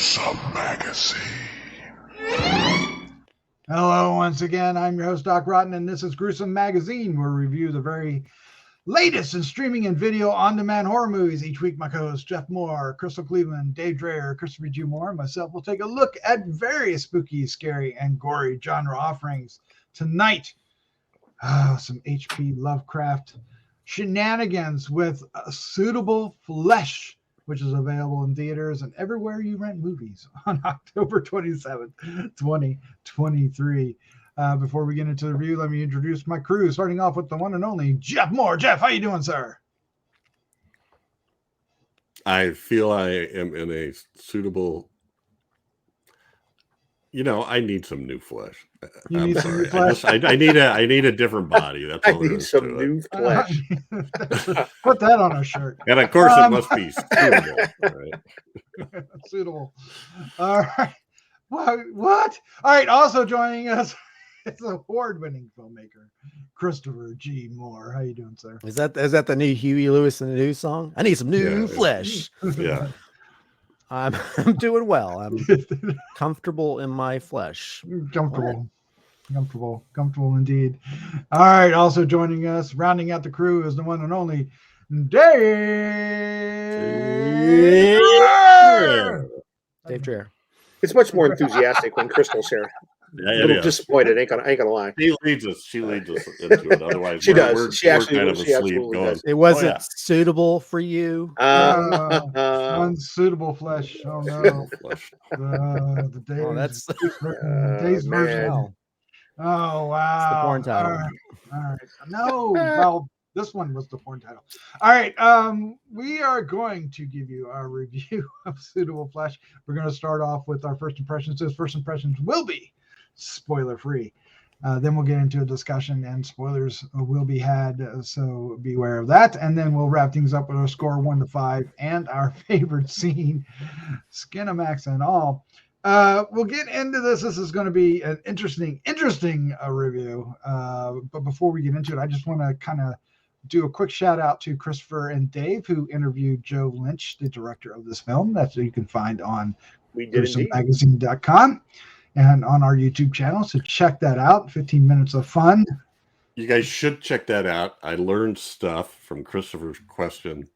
Gruesome Magazine. Hello, once again. I'm your host, Doc Rotten, and this is Gruesome Magazine, where we review the very latest in streaming and video on-demand horror movies. Each week, my co-hosts Jeff Mohr, Crystal Cleveland, Dave Dreher, Christopher G. Mohr, and myself will take a look at various spooky, scary, and gory genre offerings. Tonight, some H.P. Lovecraft shenanigans with Suitable Flesh, which is available in theaters and everywhere you rent movies on October 27th, 2023. Before we get into the review, let me introduce my crew, starting off with the one and only Jeff Mohr. Jeff, how you doing, sir? I feel I am in a suitable... I need some new flesh. I'm sorry. I need a different body. That's all I need some new flesh. Put that on a shirt. And of course, it must be suitable. Right? Suitable. All right. What? All right. Also joining us is award-winning filmmaker Christopher G. Mohr. How you doing, sir? Is that the new Huey Lewis and the News song? I need some new flesh. Yeah. I'm doing well. I'm comfortable in my flesh. Comfortable indeed. All right. Also joining us, rounding out the crew, is the one and only Dave Dreher. It's much more enthusiastic when Crystal's here. Yeah, A little disappointed. Ain't gonna lie. She leads us into it. Otherwise, she does. We're she actually kind of asleep absolutely going, does. It wasn't suitable for you. Unsuitable flesh. Oh no. The Dave, that's Dave's version. Wow. Oh wow. It's the porn title. All right. No. Well, this one was the porn title. All right. We are going to give you our review of Suitable Flesh. We're going to start off with our first impressions. Those first impressions will be spoiler free. Then we'll get into a discussion, and spoilers will be had, so beware of that. And then we'll wrap things up with a score 1 to 5 and our favorite scene, Skinamax and all. We'll get into this. This is going to be an interesting review. But before we get into it, I just want to kind of do a quick shout out to Christopher and Dave, who interviewed Joe Lynch, the director of this film. That's what you can find on GruesomeMagazine.com and on our YouTube channel. So check that out. 15 minutes of fun. You guys should check that out. I learned stuff from Christopher's question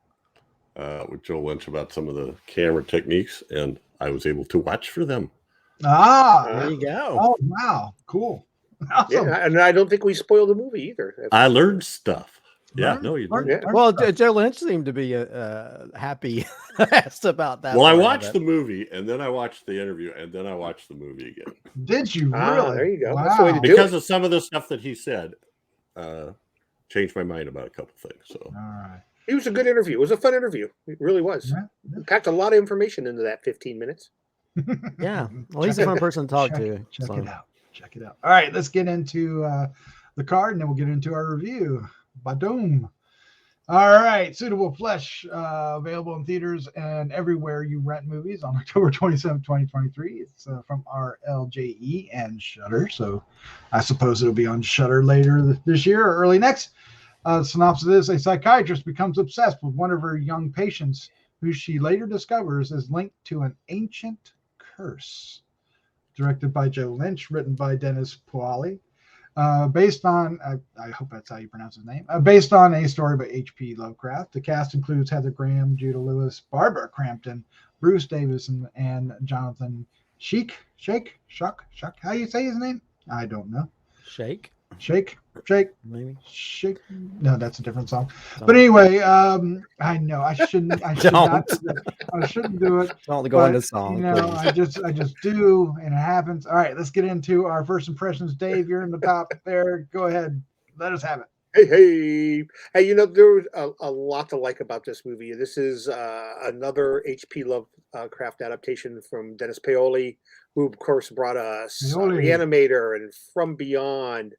with Joe Lynch about some of the camera techniques, and I was able to watch for them. There you go. Oh, wow. Cool. Awesome. Yeah, and I don't think we spoiled the movie either. I learned stuff. Yeah, no, you did. Yeah. Well, Joe Lynch seemed to be happy asked about that. Well, I watched the movie, and then I watched the interview, and then I watched the movie again. Did you really? There you go. Wow. That's the way to do Because it. of some of the stuff that he said, changed my mind about a couple things. So, All right. It was a good interview. It was a fun interview. It really was. Yeah. Packed a lot of information into that 15 minutes. Yeah. Well, he's a fun person to talk to. Check it out. All right, let's get into the card, and then we'll get into our review. Badoom. All right, Suitable Flesh, available in theaters and everywhere you rent movies on October 27, 2023. It's from RLJE and Shudder, so I suppose it'll be on Shudder later this year or early next. Synopsis is: a psychiatrist becomes obsessed with one of her young patients, who she later discovers is linked to an ancient curse. Directed by Joe Lynch, written by Dennis Paoli. Based on, I hope that's how you pronounce his name, based on a story by H.P. Lovecraft. The cast includes Heather Graham, Judah Lewis, Barbara Crampton, Bruce Davison, and Jonathan Schaech. How do you say his name? I don't know. Schaech. Maybe. Schaech. No, that's a different song. But anyway, I know I shouldn't. I shouldn't do it. Don't go into song. I just do, and it happens. All right, let's get into our first impressions. Dave, you're in the top there. Go ahead. Let us have it. Hey! There was a lot to like about this movie. This is another H.P. Lovecraft adaptation from Dennis Paoli, who of course brought us Reanimator and From Beyond.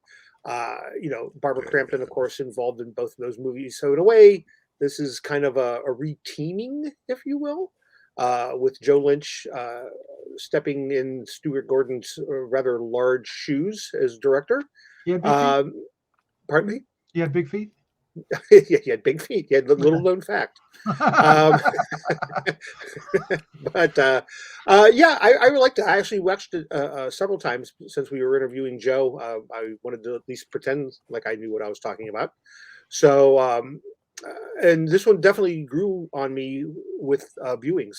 Barbara Crampton, of course, involved in both of those movies. So in a way, this is kind of a reteaming, if you will, with Joe Lynch stepping in Stuart Gordon's rather large shoes as director. Yeah, pardon me? You had big feet? He had big feet. He had the little known fact. Um, but yeah, I really liked it. I actually watched it several times since we were interviewing Joe. I wanted to at least pretend like I knew what I was talking about. So, and this one definitely grew on me with viewings.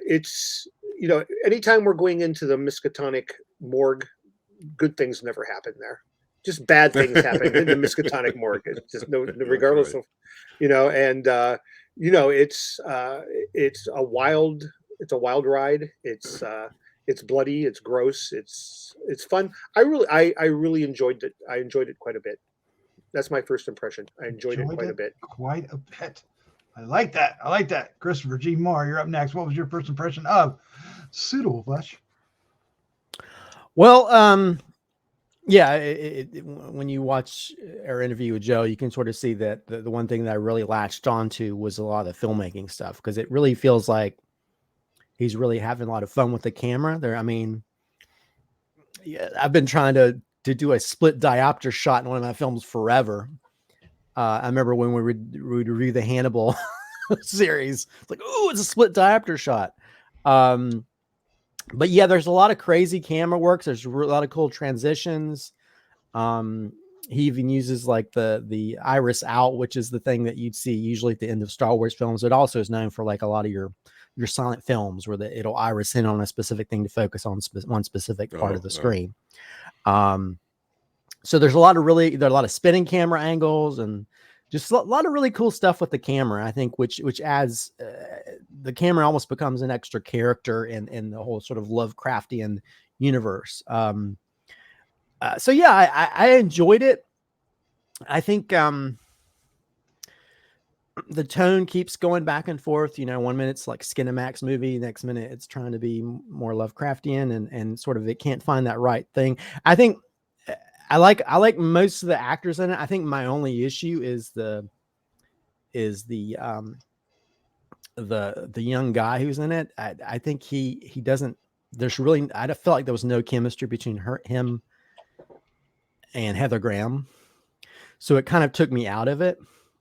It's, you know, anytime we're going into the Miskatonic morgue, good things never happen there. Just bad things happen in the Miskatonic morgue. It's just regardless of, you know, and you know, it's a wild ride. It's bloody, it's gross, it's fun. I really enjoyed it. I enjoyed it quite a bit. That's my first impression. I enjoyed it quite a bit. Quite a bit. I like that. I like that. Christopher G. Mohr, you're up next. What was your first impression of Suitable Flesh? Well, yeah, when you watch our interview with Joe, you can sort of see that the one thing that I really latched onto was a lot of the filmmaking stuff, because it really feels like he's really having a lot of fun with the camera there. I mean, yeah, I've been trying to do a split diopter shot in one of my films forever. I remember when we would review the Hannibal series, it's like, oh, it's a split diopter shot. But yeah, there's a lot of crazy camera works. There's a lot of cool transitions. He even uses like the iris out, which is the thing that you'd see usually at the end of Star Wars films. It also is known for like a lot of your silent films where it'll iris in on a specific thing to focus on one specific part of the screen. So there's a lot of spinning camera angles and just a lot of really cool stuff with the camera, I think, which adds the camera almost becomes an extra character in the whole sort of Lovecraftian universe. So yeah, I enjoyed it. I think the tone keeps going back and forth. You know, 1 minute it's like Skinamax movie, next minute it's trying to be more Lovecraftian, and sort of it can't find that right thing. I think I like most of the actors in it. I think my only issue is the young guy who's in it. I think he doesn't. There's really, I felt like there was no chemistry between him and Heather Graham, so it kind of took me out of it.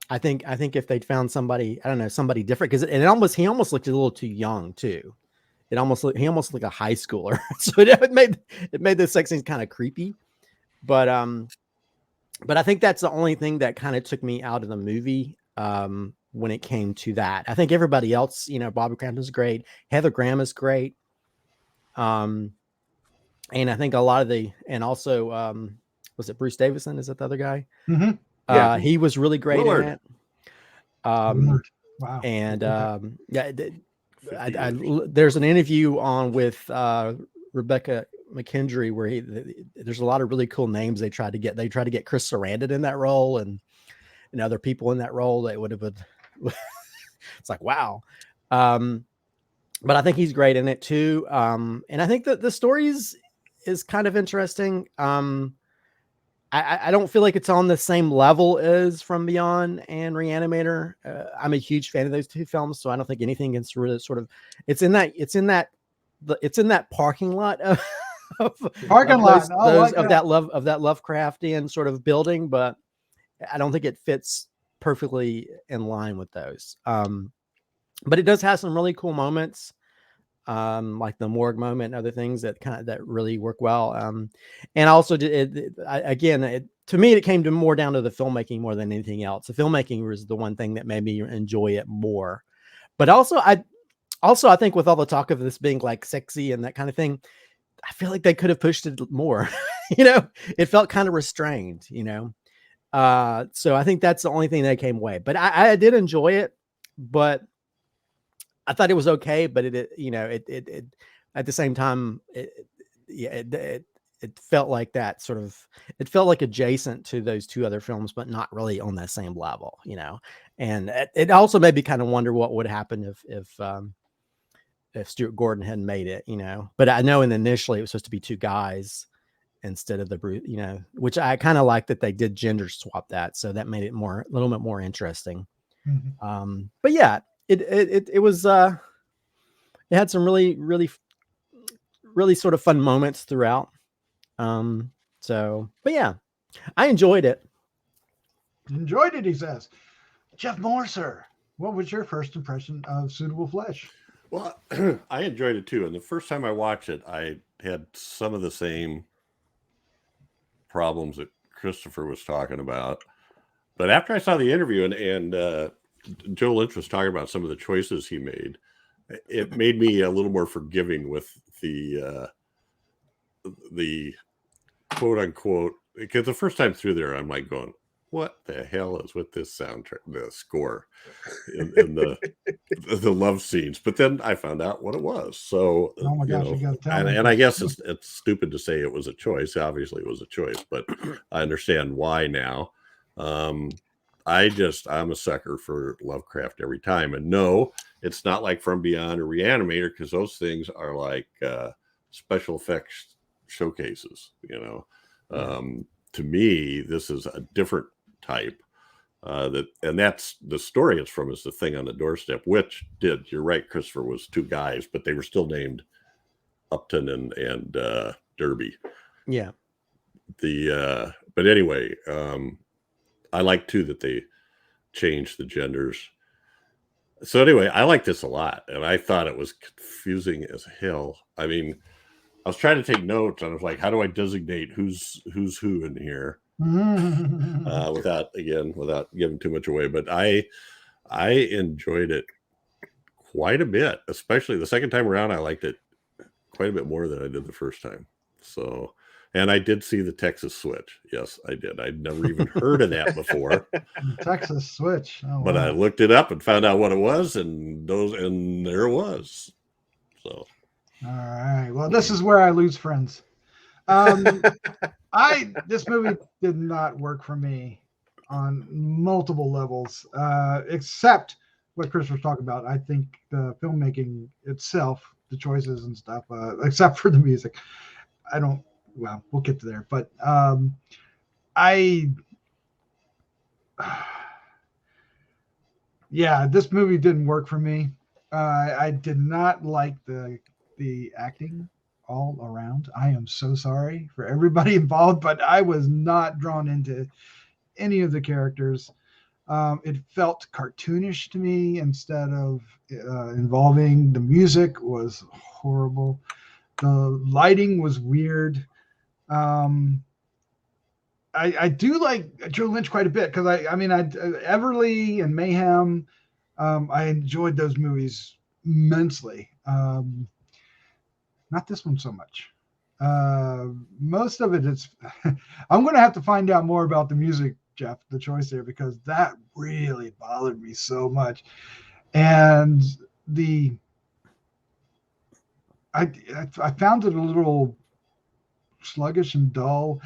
I think if they'd found somebody, I don't know, somebody different, because he almost looked a little too young too. He almost looked like a high schooler, so it made the sex scenes kind of creepy. But I think that's the only thing that kind of took me out of the movie when it came to that. I think everybody else, you know, Bobby Crampton's great, Heather Graham is great, and I think a lot of and also was it Bruce Davison? Is that the other guy? Mm-hmm. Yeah, he was really great Willard. in it. Wow. And yeah, there's an interview with Rebecca McKendry where there's a lot of really cool names they tried to get. They tried to get Chris Sarandon in that role and other people in that role that would have been. It's like, wow. But I think he's great in it too. And I think that the story is kind of interesting. I don't feel like it's on the same level as From Beyond and Reanimator. I'm a huge fan of those two films, so I don't think anything gets really sort of. It's in that parking lot of that Lovecraftian sort of building, but I don't think it fits perfectly in line with those. But it does have some really cool moments, like the morgue moment and other things that really work well. And also to me, it came more down to the filmmaking more than anything else. The filmmaking was the one thing that made me enjoy it more. But also I think with all the talk of this being like sexy and that kind of thing, I feel like they could have pushed it more. You know, it felt kind of restrained, you know? So I think that's the only thing that came away, but I did enjoy it, but I thought it was okay. But it at the same time, it felt like that sort of, it felt like adjacent to those two other films, but not really on that same level, you know? And it also made me kind of wonder what would happen if Stuart Gordon hadn't made it, you know? But I know initially it was supposed to be two guys instead of you know, which I kind of like that they did gender swap that. So that made it a little bit more interesting. Mm-hmm. But yeah, it was, it had some really, really, really sort of fun moments throughout. But yeah, I enjoyed it. Enjoyed it, he says. Jeff Mohr, sir, what was your first impression of Suitable Flesh? Well, I enjoyed it too. And the first time I watched it, I had some of the same problems that Christopher was talking about. But after I saw the interview and Joe Lynch was talking about some of the choices he made, it made me a little more forgiving with the quote unquote, because the first time through there, I'm like going, what the hell is with this soundtrack, the score in the love scenes? But then I found out what it was. So, oh my gosh, you gotta tell me. and I guess it's stupid to say it was a choice. Obviously it was a choice, but I understand why now. I'm a sucker for Lovecraft every time. And no, it's not like From Beyond or Reanimator, because those things are like special effects showcases, to me, this is a different type. That's the story it's from, is The Thing on the Doorstep, which you're right, Christopher, was two guys, but they were still named Upton and Derby. Yeah. But anyway, I like too that they changed the genders. So anyway, I like this a lot, and I thought it was confusing as hell. I mean, I was trying to take notes, and I was like, how do I designate who's who in here? Without giving too much away. But I enjoyed it quite a bit, especially the second time around. I liked it quite a bit more than I did the first time. So, and I did see the Texas Switch. Yes, I did. I'd never even heard of that before. Texas Switch. Oh, but wow. I looked it up and found out what it was, and there it was. So, all right. Well, this is where I lose friends. This movie did not work for me on multiple levels, except what Chris was talking about. I think the filmmaking itself, the choices and stuff, except for the music, we'll get to there. But this movie didn't work for me. I did not like the acting all around. I am so sorry for everybody involved, but I was not drawn into any of the characters. It felt cartoonish to me instead of involving. The music was horrible. The lighting was weird. I do like Joe Lynch quite a bit, because I Everly and Mayhem, I enjoyed those movies immensely. Not this one so much. Most of it is I'm going to have to find out more about the music, Jeff, the choice there, because that really bothered me so much. And I found it a little sluggish and dull.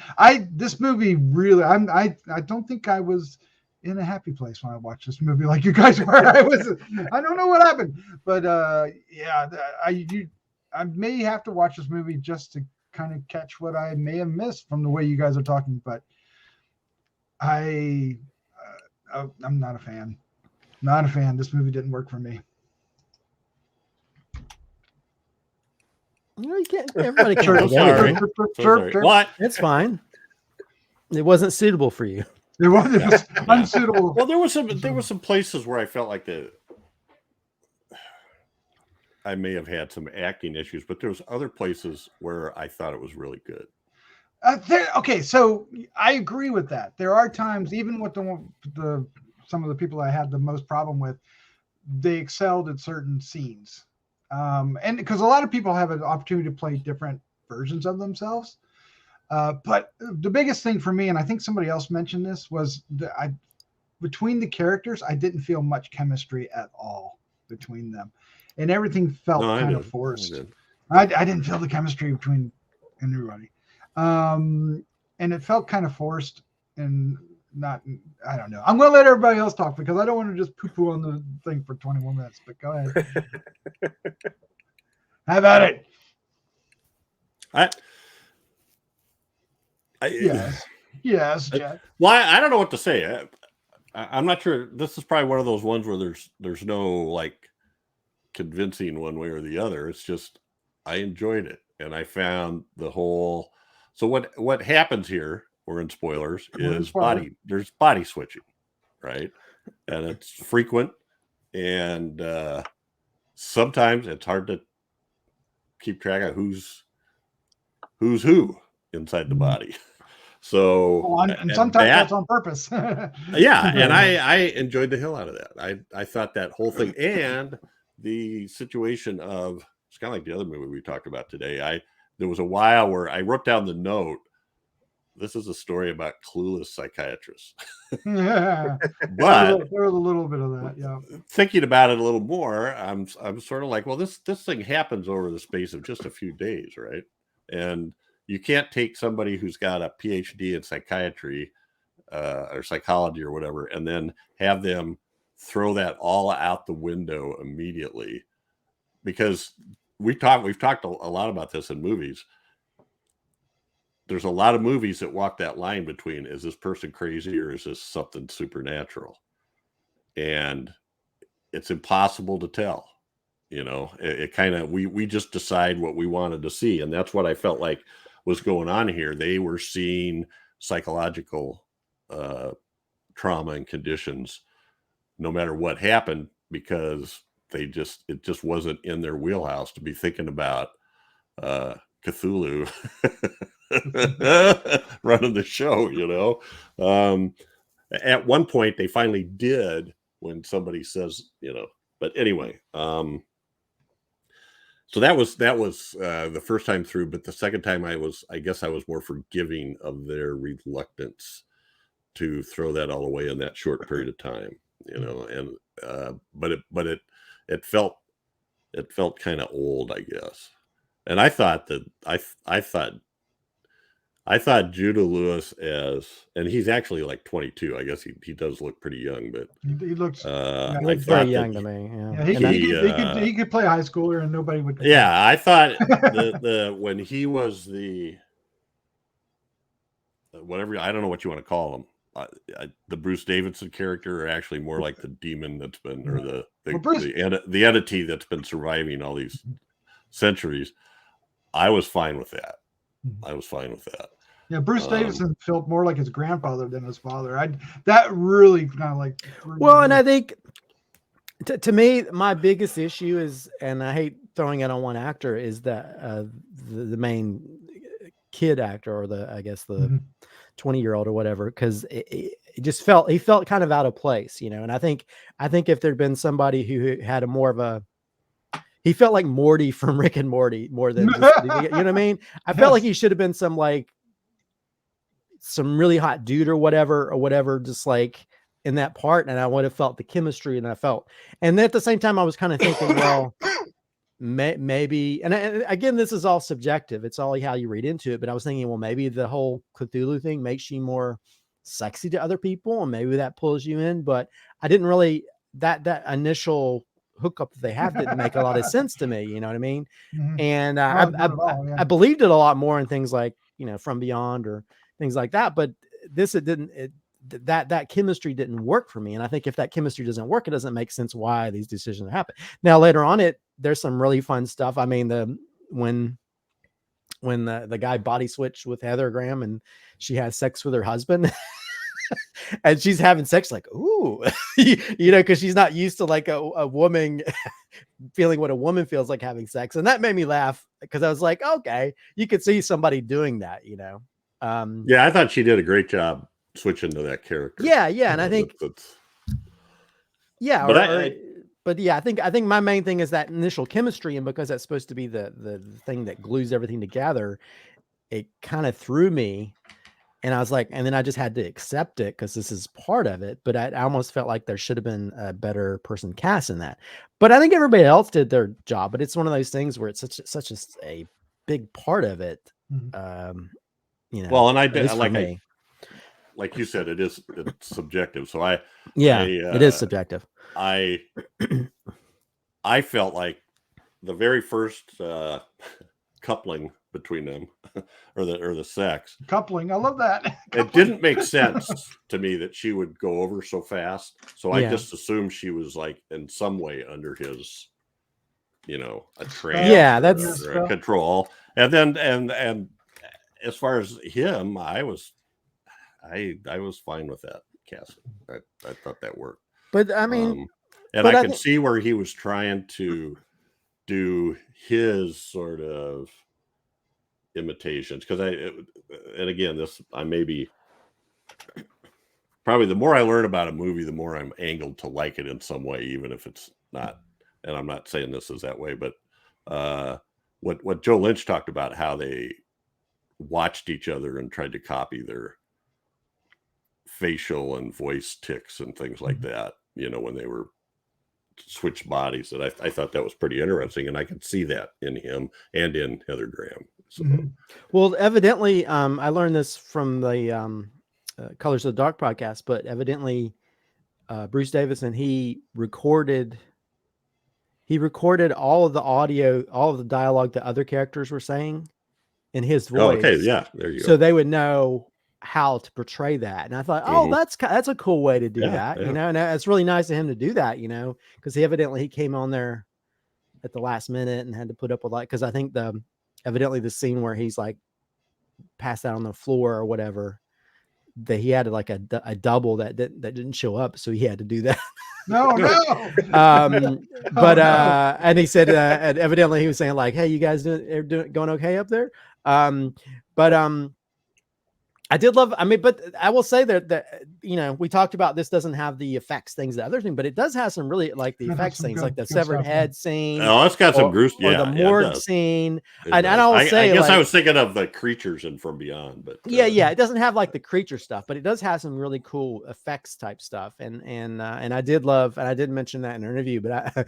This movie really, I don't think I was in a happy place when I watched this movie like you guys were. I don't know what happened, but I may have to watch this movie just to kind of catch what I may have missed from the way you guys are talking. But I'm not a fan. Not a fan. This movie didn't work for me. You can't. Everybody can. What? It's fine. It wasn't suitable for you. It was unsuitable. Well, there was some places where I felt like I may have had some acting issues, but there was other places where I thought it was really good. Okay, so I agree with that. There are times, even with some of the people I had the most problem with, they excelled at certain scenes. And because a lot of people have an opportunity to play different versions of themselves. But the biggest thing for me, and I think somebody else mentioned this, was between the characters, I didn't feel much chemistry at all between them. And everything felt kind of forced. I didn't feel the chemistry between everybody. And it felt kind of forced and not, I don't know. I'm going to let everybody else talk because I don't want to just poo-poo on the thing for 21 minutes, but go ahead. How about it? Yes, Jack. Well, I don't know what to say. I'm not sure. This is probably one of those ones where there's no like convincing one way or the other. It's just I enjoyed it, and I found the whole. So what happens here? we're in spoilers, We're in is spoiler. there's body switching, right? And it's frequent, and sometimes it's hard to keep track of who's who inside the body. So and sometimes that's on purpose. Yeah, and I enjoyed the hell out of that. I thought that whole thing, and the situation of, it's kind of like the other movie we talked about today. There was a while where I wrote down the note, this is a story about clueless psychiatrists. Yeah. But there was a little bit of that, yeah. Thinking about it a little more, I'm sort of like, well, this thing happens over the space of just a few days, right? And you can't take somebody who's got a PhD in psychiatry or psychology or whatever, and then have them throw that all out the window immediately. Because we've talked a lot about this in movies. There's a lot of movies that walk that line between, is this person crazy or is this something supernatural? And it's impossible to tell. It kind of, we just decide what we wanted to see. And that's what I felt like was going on here. They were seeing psychological trauma and conditions no matter what happened, because it just wasn't in their wheelhouse to be thinking about Cthulhu running the show. At one point they finally did, when somebody says, but anyway, so that was the first time through. But the second time I guess I was more forgiving of their reluctance to throw that all away in that short period of time, and but it felt kind of old, I guess. And I thought Judah Lewis and he's actually like 22. I guess he does look pretty young, but he looks he looks very young to me. Yeah, he could play high schooler and nobody would complain. Yeah, I thought the when he was the whatever, I don't know what you want to call him, the Bruce Davison character, or actually more like the demon that's been, or the entity that's been surviving all these centuries. I was fine with that. Yeah, Bruce Davison felt more like his grandfather than his father. That really kind of like. Well, and I think to me, my biggest issue is, and I hate throwing it on one actor, is that the main kid actor, or the 20-year-old or whatever, because he felt kind of out of place, And I think if there'd been somebody who had a more of a, he felt like Morty from Rick and Morty more than just, you know what I mean? I felt like he should have been some really hot dude or whatever, just like in that part. And I would have felt the chemistry, and and then at the same time, I was kind of thinking, well, maybe, and again, this is all subjective. It's all how you read into it. But I was thinking, well, maybe the whole Cthulhu thing makes you more sexy to other people, and maybe that pulls you in. But I didn't really, that initial hookup that they have didn't make a lot of sense to me. You know what I mean? Mm-hmm. And I believed it a lot more in things like, From Beyond or things like that. But that chemistry didn't work for me. And I think if that chemistry doesn't work, it doesn't make sense why these decisions happen. Now, later on, there's some really fun stuff. I mean, when the guy body switched with Heather Graham and she has sex with her husband and she's having sex like, ooh, because she's not used to like a woman feeling what a woman feels like having sex. And that made me laugh, because I was like, okay, you could see somebody doing that, Yeah, I thought she did a great job switching to that character. Yeah. And I think, yeah, but I think my main thing is that initial chemistry. And because that's supposed to be the thing that glues everything together, it kind of threw me. And I was like, and then I just had to accept it because this is part of it. But I almost felt like there should have been a better person cast in that. But I think everybody else did their job. But it's one of those things where it's such a big part of it. Well, and like you said, it's subjective. So it is subjective. I felt like the very first coupling between them, or the sex coupling, I love that. It didn't make sense to me that she would go over so fast. So I just assumed she was like in some way under his, a trance, that's control. And then and as far as him, I was I was fine with that casting. I thought that worked. But I mean, and I could see where he was trying to do his sort of imitations, because and again, I may be probably, the more I learn about a movie, the more I'm angled to like it in some way, even if it's not. And I'm not saying this is that way, but what Joe Lynch talked about, how they watched each other and tried to copy their facial and voice tics and things like that, when they were switched bodies. And I thought that was pretty interesting, and I could see that in him and in Heather Graham. So. Well, evidently, I learned this from the Colors of the Dark podcast, but evidently Bruce Davison, he recorded all of the audio, all of the dialogue that other characters were saying in his voice. Oh, okay, yeah, there you go. So they would know how to portray that. And I thought, that's a cool way to do that, and it's really nice of him to do that, because he came on there at the last minute and had to put up with because I think evidently the scene where he's like passed out on the floor or whatever, that he had like a double that didn't show up, so he had to do that. No. But and he said, and evidently he was saying like, "Hey, you guys going okay up there?" I did love. But I will say that we talked about this doesn't have the effects things that other thing, but it does have some really like the effects things, like the severed head scene. Oh, it's got some gruesome. Or the morgue scene. And I guess I was thinking of the creatures and From Beyond, but it doesn't have like the creature stuff, but it does have some really cool effects type stuff. And I did love, and I did mention that in an interview, but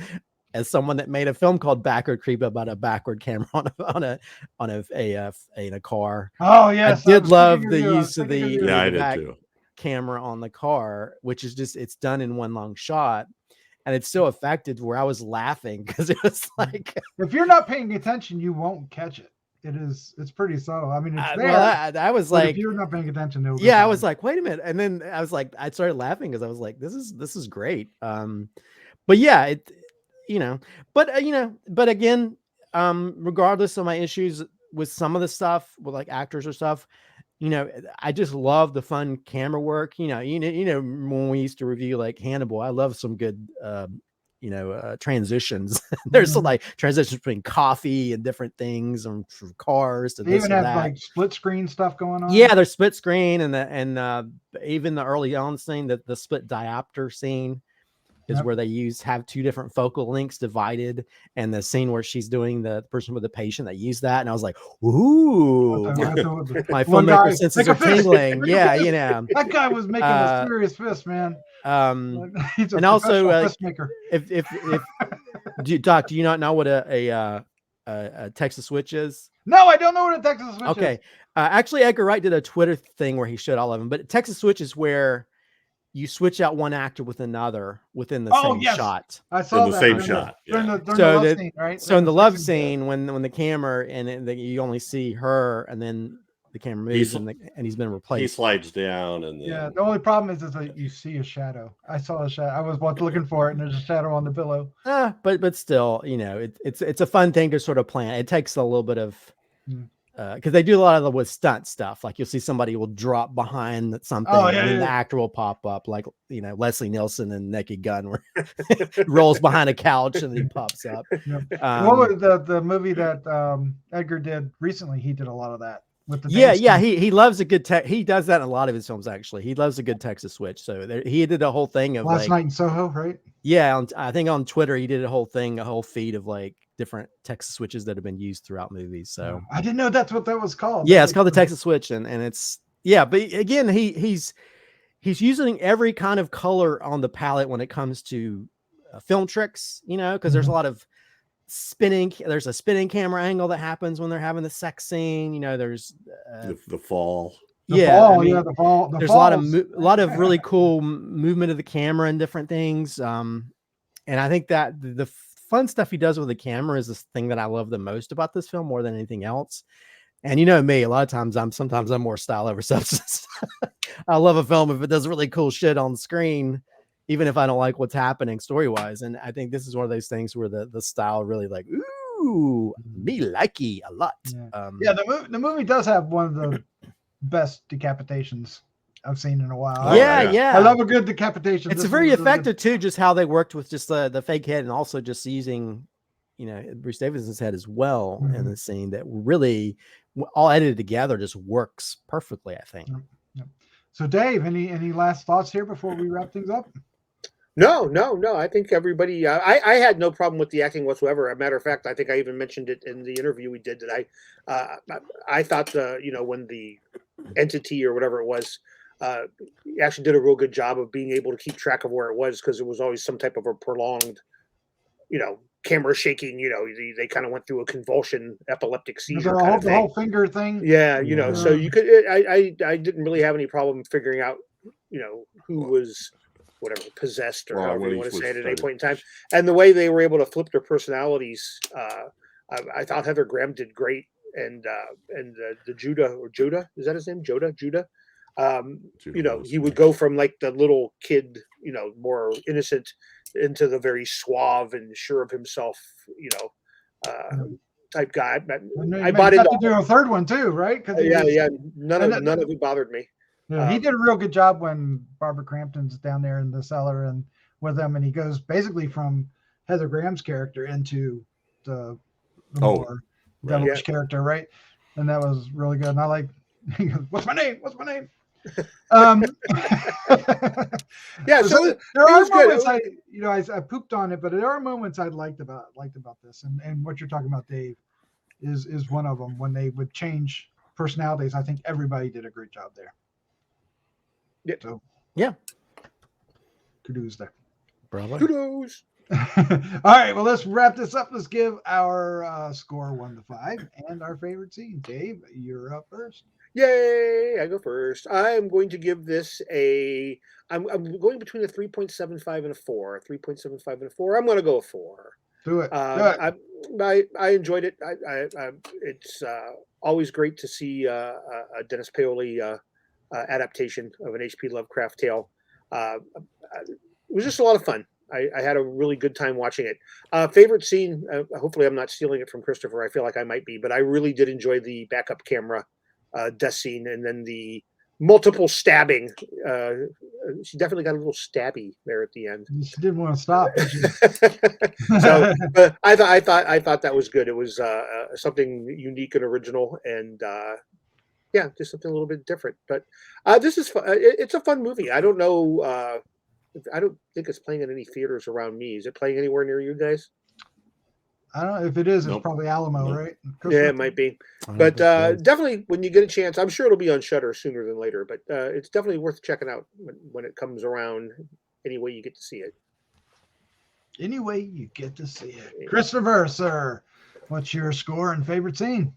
as someone that made a film called Backward Creep about a backward camera in a car. Oh yes, I did love the use of the back camera on the car, which is just, it's done in one long shot, and it's so effective where I was laughing because it was like, if you're not paying attention, you won't catch it. It's pretty subtle. I mean, it's there. I was like, if you're not paying attention, I was like, wait a minute, and then I was like, I started laughing because I was like, this is great. But yeah, but again, regardless of my issues with some of the stuff with like actors or stuff, I just love the fun camera work. When we used to review like Hannibal, I love some good, transitions. There's some like transitions between coffee and different things, and from cars to they this even and have that. like split screen stuff going on. Yeah, there's split screen, and even the early on scene, the split diopter scene is where they have two different focal lengths divided, and the scene where she's doing the person with the patient, they use that, and I was like, ooh, my filmmaker senses are tingling. That guy was making a serious fist, man. He's a fist maker. If Doc, do you not know what a Texas switch is? No, I don't know what a Texas switch is. Okay, actually, Edgar Wright did a Twitter thing where he showed all of them, but Texas switch is where you switch out one actor with another within the same shot. I saw the same shot. During the love scene, right? So in the love scene, when the camera and you only see her, and then the camera moves, and he's been replaced. He slides down, and then... the only problem is that you see a shadow. I saw a shadow. I was looking for it, and there's a shadow on the pillow. But still, it's a fun thing to sort of plan. It takes a little bit of. Because they do a lot of with stunt stuff, like you'll see somebody will drop behind something, and then the actor will pop up, like Leslie Nielsen in Naked Gun, where rolls behind a couch and then he pops up. What was the movie that Edgar did recently? He did a lot of that with the he loves a good he does that in a lot of his films. Actually, he loves a good Texas switch. So he did a whole thing of Last Night in Soho, right? Yeah, I think on Twitter he did a whole feed of like different Texas switches that have been used throughout movies. So I didn't know that's what that was called. Yeah, it's called the Texas switch, and it's but again, he's using every kind of color on the palette when it comes to film tricks, because there's a lot of spinning. There's a spinning camera angle that happens when they're having the sex scene. There's the fall. The fall. There's a lot of really cool movement of the camera and different things. And I think that the fun stuff he does with the camera is the thing that I love the most about this film, more than anything else. And me, a lot of times I'm more style over substance. I love a film if it does really cool shit on screen, even if I don't like what's happening story wise. And I think this is one of those things where the style really like, ooh, me likey a lot. The movie does have one of the best decapitations I've seen in a while. Yeah. I love a good decapitation. It's This very was really effective too, just how they worked with just the fake head and also just using, Bruce Davison's head as well in the scene that really all edited together just works perfectly, I think. Yep. So Dave, any last thoughts here before we wrap things up? No. I think everybody. I had no problem with the acting whatsoever. As a matter of fact, I think I even mentioned it in the interview we did that I thought when the entity or whatever it was actually did a real good job of being able to keep track of where it was, because it was always some type of a prolonged, camera shaking. They kind of went through a convulsion, epileptic seizure kind of thing. The whole finger thing. Yeah, so you could. I didn't really have any problem figuring out, who was whatever possessed or however you want to say it at any point in time, and the way they were able to flip their personalities. I thought Heather Graham did great, and the Judah, is that his name? Judah. He would go from like the little kid, more innocent, into the very suave and sure of himself, type guy. I bought into to do a third one too, right? None of it bothered me. Yeah, he did a real good job when Barbara Crampton's down there in the cellar and with them, and he goes basically from Heather Graham's character into the more devilish character, right? And that was really good. And I like, he goes, "What's my name? What's my name?" Yeah, so there are moments I pooped on it, but there are moments I liked about this, and what you're talking about, Dave, is one of them. When they would change personalities, I think everybody did a great job there. Yeah. So, kudos there. Bravo. Kudos. All right, well, let's wrap this up. Let's give our score 1 to 5 and our favorite scene. Dave, you're up first. Yay! I go first. I'm going to give this I'm going between a 3.75 and a 4. 3.75 and a 4. I'm going to go a 4. Do it. I enjoyed it. It's always great to see a Dennis Paoli adaptation of an H.P. Lovecraft tale. It was just a lot of fun. I had a really good time watching it. Favorite scene, hopefully I'm not stealing it from Christopher. I feel like I might be, but I really did enjoy the backup camera death scene, and then the multiple stabbing. She definitely got a little stabby there at the end. She didn't want to stop. So I thought that was good. It was something unique and original, and just something a little bit different. But this is fun. It's a fun movie. I don't know. I don't think it's playing in any theaters around me. Is it playing anywhere near you guys? I don't know if it is. It's probably Alamo, right? Yeah, it might be. But definitely, when you get a chance, I'm sure it'll be on Shudder sooner than later. But it's definitely worth checking out when it comes around. Any way you get to see it. Any way you get to see it. Christopher, sir, what's your score and favorite scene?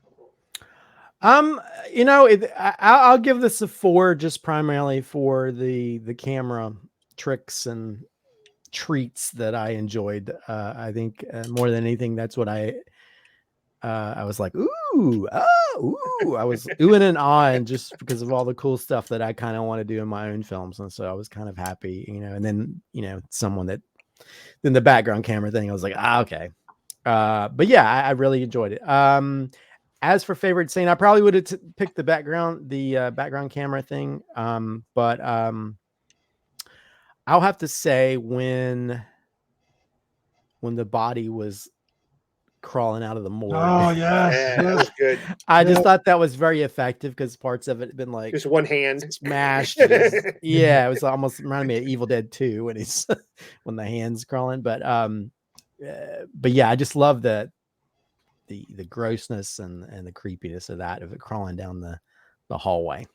I'll give this a 4, just primarily for the camera tricks and treats that I enjoyed. I think more than anything, that's what I was like, ooh, I was oohing and ahhing just because of all the cool stuff that I kind of want to do in my own films. And so I was kind of happy, and then, then the background camera thing, I was like, okay. But yeah, I really enjoyed it. As for favorite scene, I probably would have picked the background camera thing. But I'll have to say when the body was crawling out of the Mohr. Oh yes, that was good. I just thought that was very effective because parts of it had been like just one hand smashed. It was almost reminded me of Evil Dead 2 when he's when the hand's crawling. But yeah, I just love the grossness and the creepiness of it crawling down the hallway.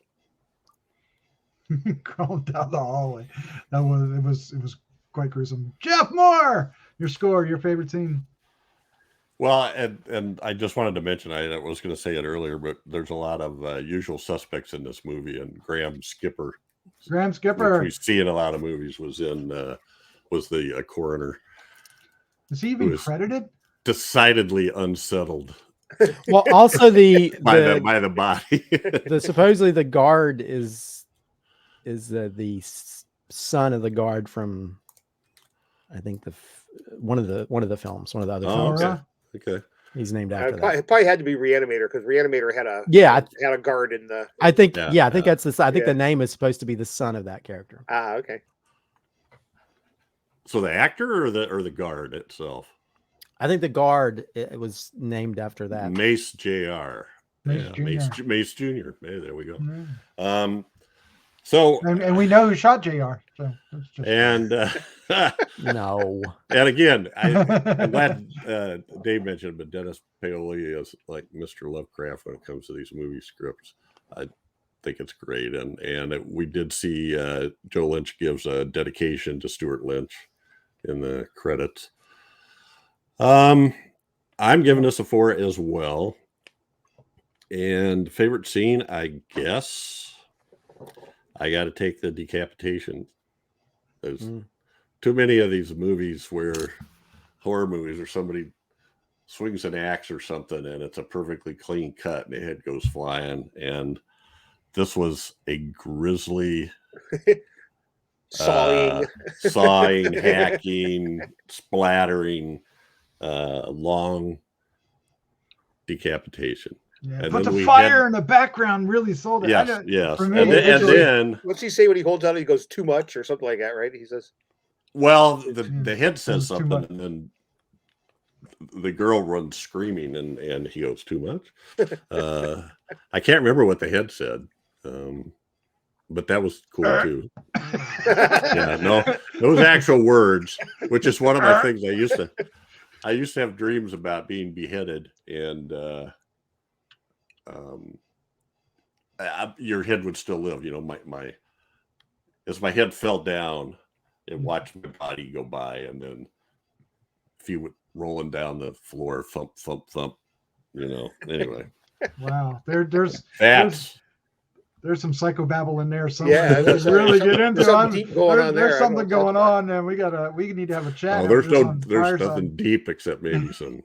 Crawling down the hallway. It was quite gruesome. Jeff Mohr, your score, your favorite scene. Well, and I just wanted to mention, I was going to say it earlier, but there's a lot of usual suspects in this movie, and Graham Skipper, which we see in a lot of movies, was the coroner. Is he even credited? Decidedly unsettled. Well, also by the body. Supposedly the guard is the son of the guard from, I think one of the films, one of the other films. Okay. He's named after that. It probably had to be Reanimator because Reanimator had a had a guard in the. I think Yeah, I think that's the. I think the name is supposed to be the son of that character. Ah, okay. So the actor or the guard itself? I think the guard it was named after that. Mace Jr. Mace Jr. Hey, there we go. Yeah. So and we know who shot JR. So that's just No. And again, I'm glad Dave mentioned, but Dennis Paoli is like Mr. Lovecraft when it comes to these movie scripts. I think it's great, and we did see Joe Lynch gives a dedication to Stuart Lynch in the credits. I'm giving this a 4 as well. And favorite scene, I guess I got to take the decapitation. There's too many of these movies where horror movies where somebody swings an axe or something and it's a perfectly clean cut and the head goes flying. And this was a grisly sawing, hacking, splattering, long decapitation. Yeah, but the fire in the background really sold it. Yes. For me, and then what's he say when he holds out? He goes too much or something like that, right? He says, well, the head says something, and then the girl runs screaming, and he goes too much. I can't remember what the head said, but that was cool too. Yeah, no, those actual words, which is one of my things. I used to have dreams about being beheaded, and your head would still live. You know, as my head fell down, and watched my body go by, and then if you would rolling down the floor, thump, thump, thump. You know. Anyway. Wow, there's some psychobabble in there. Yeah, let's really get into something going on there. There's something going on, and we need to have a chat. Oh, there's nothing deep except maybe some,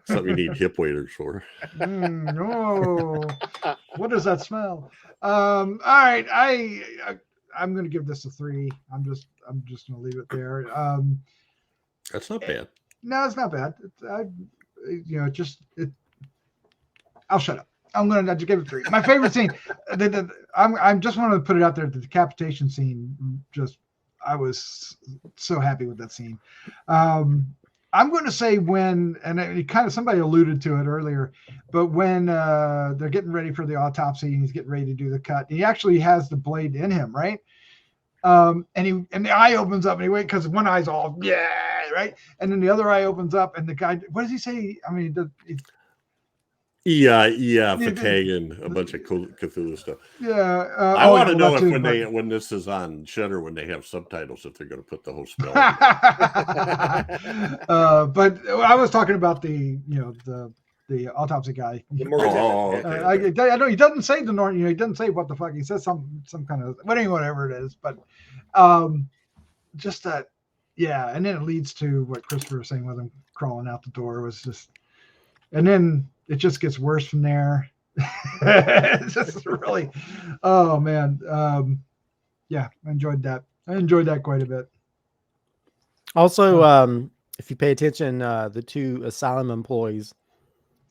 something you need hip waders for. What does that smell? All right, I'm going to give this a 3. I'm just going to leave it there. That's not bad. No, it's not bad. I'll shut up. I'm going to just give it 3. My favorite scene. I'm just want to put it out there. The decapitation scene. I was so happy with that scene. I'm going to say when, and it kind of somebody alluded to it earlier, but when they're getting ready for the autopsy and he's getting ready to do the cut, he actually has the blade in him, right? And the eye opens up and he waits because one eye's all right, and then the other eye opens up and the guy, what does he say? I mean, Fatagan, a bunch of Cthulhu stuff. Yeah, I want to know if when this is on Shudder, when they have subtitles, if they're going to put the whole spell. But I was talking about the autopsy guy. I know he doesn't say the norm. He doesn't say what the fuck. He says some kind of whatever it is. But just that, and then it leads to what Christopher was saying with him crawling out the door was just, and then it just gets worse from there. It's just really, oh man. I enjoyed that. I enjoyed that quite a bit. Also, if you pay attention, the 2 asylum employees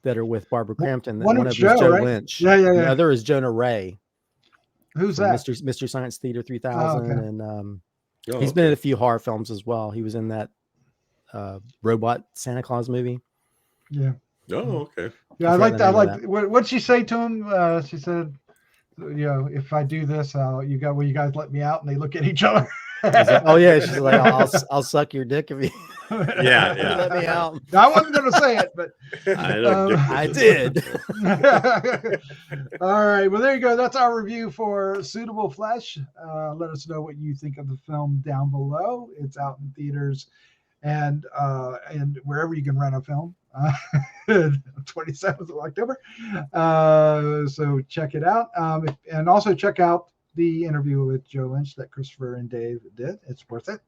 that are with Barbara Crampton, one of them is Joe Lynch. Yeah. The other is Jonah Ray. Who's that? Mystery Science Theater 3000. Okay. And he's been in a few horror films as well. He was in that robot Santa Claus movie. Yeah. Oh, okay. Yeah, I like that. What'd she say to him? She said, if I do this, will you guys let me out? And they look at each other. Like, oh yeah, she's like, I'll suck your dick if you let me out. I wasn't going to say it, but I did. All right, well there you go. That's our review for Suitable Flesh. Let us know what you think of the film down below. It's out in theaters and wherever you can rent a film. 27th of October. So check it out. And also check out the interview with Joe Lynch that Christopher and Dave did. It's worth it.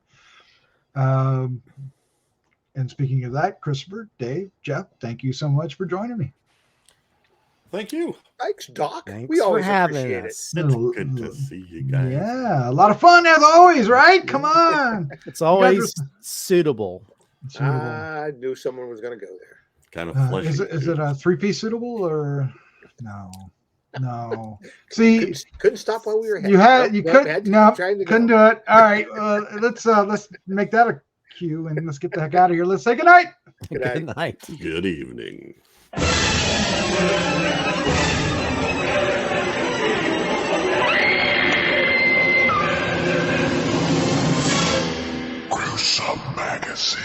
And speaking of that, Christopher, Dave, Jeff, thank you so much for joining me. Thank you. Thanks, Doc. Thanks we always for having appreciate us. It's good to see you guys. Yeah, a lot of fun as always, right? Come on. It's always suitable. I knew someone was going to go there. kind of fleshy. Is too. it a 3-piece suitable or no? No. See, couldn't stop while we were ahead. Couldn't do it. All right, let's make that a cue and let's get the heck out of here. Let's say goodnight. Good night. Good evening. Gruesome Magazine.